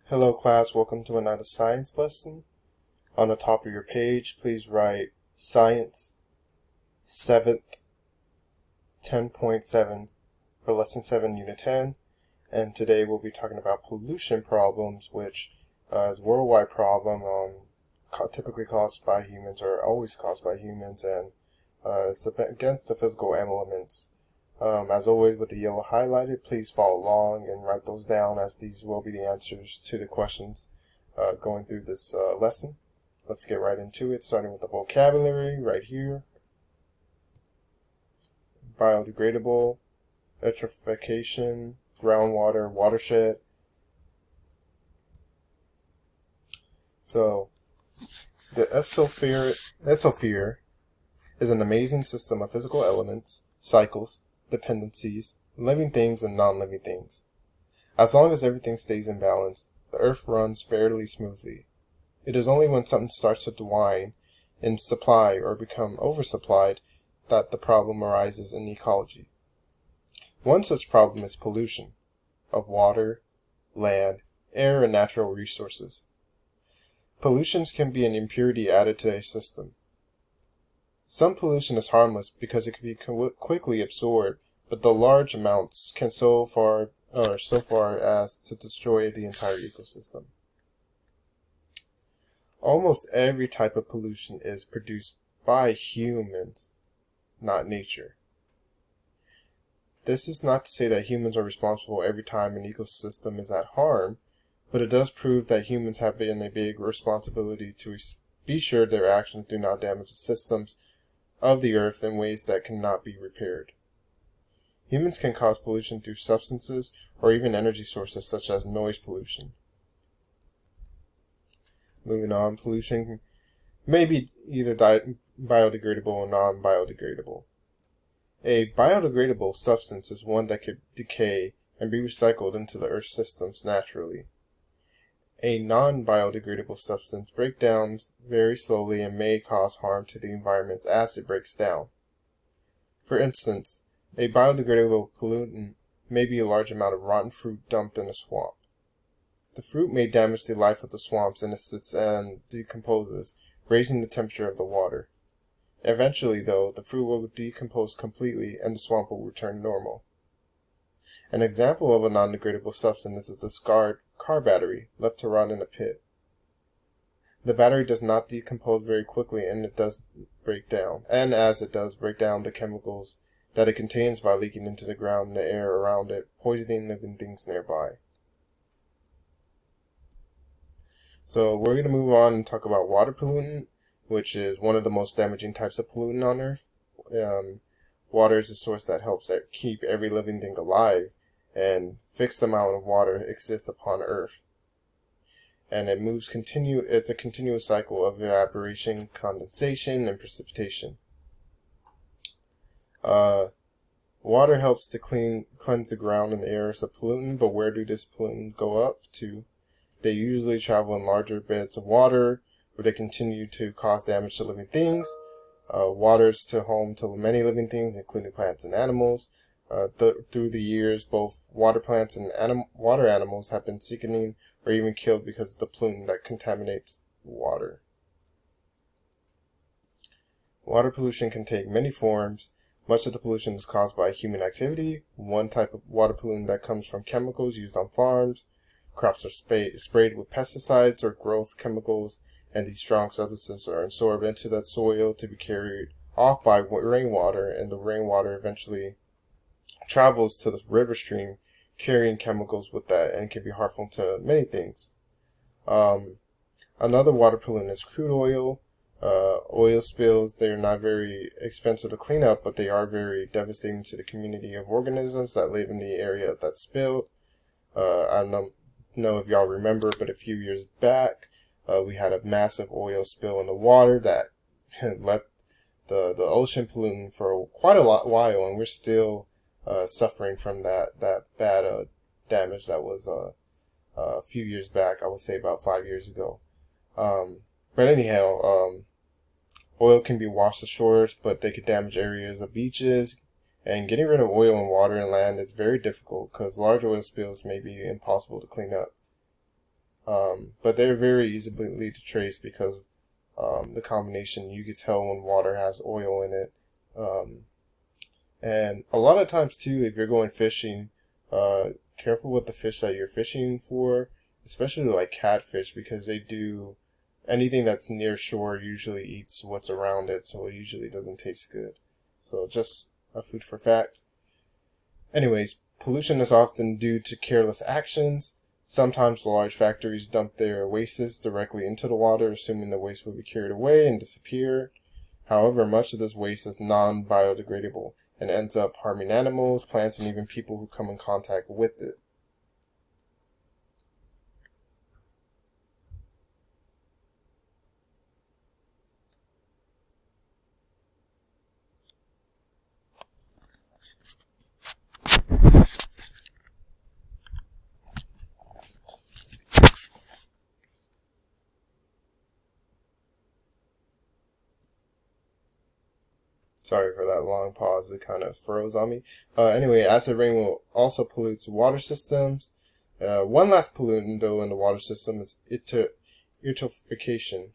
Hello class, welcome to another science lesson. On the top of your page, please write Science 7th 10.7 for Lesson 7, Unit 10. And today we'll be talking about pollution problems, which is a worldwide problem typically caused by humans or always caused by humans, and it's against the physical elements. As always, with the yellow highlighted, please follow along and write those down, as these will be the answers to the questions going through this lesson. Let's get right into it, starting with the vocabulary right here. Biodegradable, eutrophication, groundwater, watershed. So, the exosphere is an amazing system of physical elements, cycles, dependencies, living things and non-living things. As long as everything stays in balance, the Earth runs fairly smoothly. It is only when something starts to dwine in supply or become oversupplied that the problem arises in ecology. One such problem is pollution of water, land, air, and natural resources. Pollutions can be an impurity added to a system. Some pollution is harmless because it can be quickly absorbed, but the large amounts can so far as to destroy the entire ecosystem. Almost every type of pollution is produced by humans, not nature. This is not to say that humans are responsible every time an ecosystem is at harm, but it does prove that humans have been a big responsibility to be sure their actions do not damage the systems of the Earth in ways that cannot be repaired. Humans can cause pollution through substances or even energy sources such as noise pollution. Moving on, pollution may be either biodegradable or non-biodegradable. A biodegradable substance is one that could decay and be recycled into the Earth's systems naturally. A non-biodegradable substance breaks down very slowly and may cause harm to the environment as it breaks down. For instance, a biodegradable pollutant may be a large amount of rotten fruit dumped in a swamp. The fruit may damage the life of the swamps and it sits and decomposes, raising the temperature of the water. Eventually, though, the fruit will decompose completely and the swamp will return normal. An example of a non-degradable substance is a discarded car battery left to rot in a pit. The battery does not decompose very quickly and it does break down, and as it does break down the chemicals that it contains by leaking into the ground and the air around it, poisoning living things nearby. So we're going to move on and talk about water pollutant, which is one of the most damaging types of pollutant on Earth. Water is a source that helps keep every living thing alive, and fixed amount of water exists upon Earth. And it's a continuous cycle of evaporation, condensation, and precipitation. Water helps to cleanse the ground and the air as a pollutant, but where do this pollutant go up to? They usually travel in larger beds of water, where they continue to cause damage to living things. Water is home to many living things, including plants and animals. Through the years, both water plants and water animals have been sickening or even killed because of the pollutant that contaminates water. Water pollution can take many forms. Much of the pollution is caused by human activity. One type of water pollutant that comes from chemicals used on farms. Crops are sprayed with pesticides or growth chemicals, and these strong substances are absorbed into that soil to be carried off by rainwater, and the rainwater eventually travels to the river stream, carrying chemicals with that, and can be harmful to many things. Another water pollutant is crude oil. Oil spills, they're not very expensive to clean up, but they are very devastating to the community of organisms that live in the area that's spilled. I don't know if y'all remember, but a few years back, we had a massive oil spill in the water that left the ocean pollutant for quite a while, and we're still suffering from that bad damage that was a few years back. I would say about 5 years ago. But anyhow, oil can be washed ashore, but they could damage areas of beaches. And getting rid of oil in water and land is very difficult because large oil spills may be impossible to clean up. but they're very easily to trace because the combination, you can tell when water has oil in it. And a lot of times too, if you're going fishing, careful with the fish that you're fishing for, especially like catfish, because they do anything that's near shore usually eats what's around it, so it usually doesn't taste good. So just a food for fact. Anyways, pollution is often due to careless actions. Sometimes large factories dump their wastes directly into the water, assuming the waste will be carried away and disappear. However, much of this waste is non-biodegradable and ends up harming animals, plants, and even people who come in contact with it. Sorry for that long pause, it kind of froze on me. Anyway, acid rain will also pollute water systems. One last pollutant, though, in the water system is eutrophication.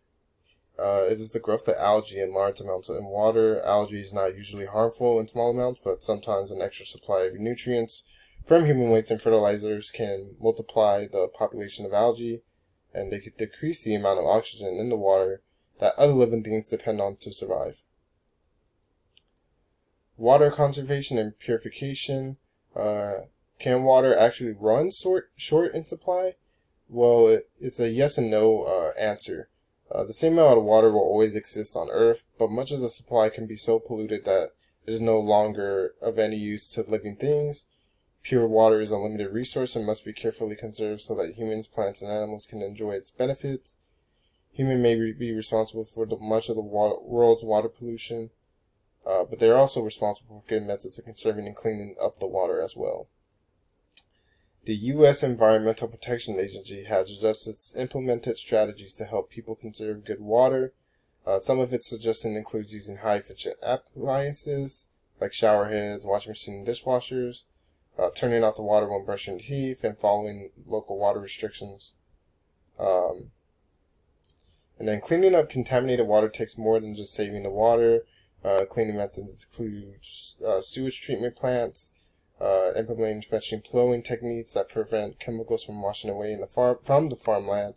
It is the growth of algae in large amounts in water. Algae is not usually harmful in small amounts, but sometimes an extra supply of nutrients from human waste and fertilizers can multiply the population of algae, and they could decrease the amount of oxygen in the water that other living things depend on to survive. Water conservation and purification. Can water actually run short in supply? Well, it's a yes and no answer. The same amount of water will always exist on Earth, but much of the supply can be so polluted that it is no longer of any use to living things. Pure water is a limited resource and must be carefully conserved so that humans, plants, and animals can enjoy its benefits. Humans may be responsible for much of the world's water pollution, but they're also responsible for good methods of conserving and cleaning up the water as well. The U.S. Environmental Protection Agency has implemented strategies to help people conserve good water. Some of its suggestions includes using high-efficient appliances like shower heads, washing machine, and dishwashers, turning off the water when brushing teeth, and following local water restrictions. And then cleaning up contaminated water takes more than just saving the water. Cleaning methods include sewage treatment plants, implementing especially plowing techniques that prevent chemicals from washing away from the farmland.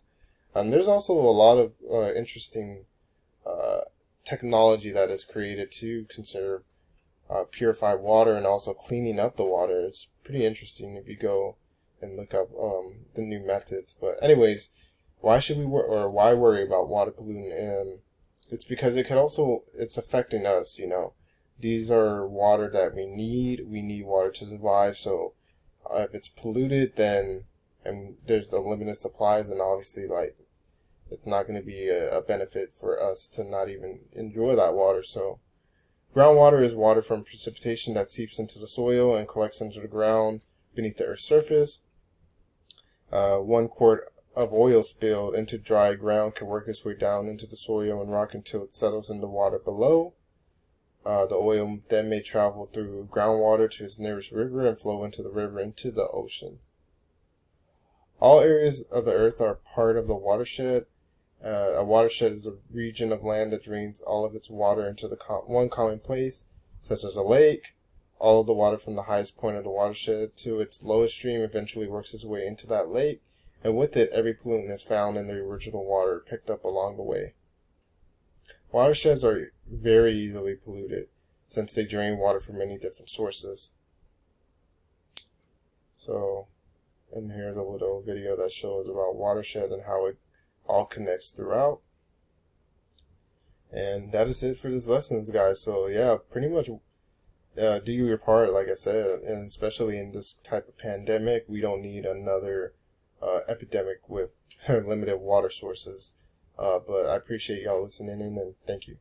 There's also a lot of interesting technology that is created to conserve purified water and also cleaning up the water. It's pretty interesting if you go and look up the new methods. But anyways, why should we why worry about water pollutant? It's because it's affecting us, you know. These are water that we need. We need water to survive. So if it's polluted, then, and there's the limited supplies, then obviously, like, it's not going to be a benefit for us to not even enjoy that water. So groundwater is water from precipitation that seeps into the soil and collects into the ground beneath the Earth's surface. 1 quart of oil spilled into dry ground can work its way down into the soil and rock until it settles in the water below. The oil then may travel through groundwater to its nearest river and flow into the river into the ocean. All areas of the earth are part of the watershed. A watershed is a region of land that drains all of its water into one common place, such as a lake. All of the water from the highest point of the watershed to its lowest stream eventually works its way into that lake, and with it, every pollutant is found in the original water picked up along the way. Watersheds are very easily polluted, since they drain water from many different sources. So, and here's a little video that shows about watershed and how it all connects throughout. And that is it for this lesson, guys. So yeah, pretty much do your part, like I said, and especially in this type of pandemic, we don't need another epidemic with limited water sources. But I appreciate y'all listening in, and thank you.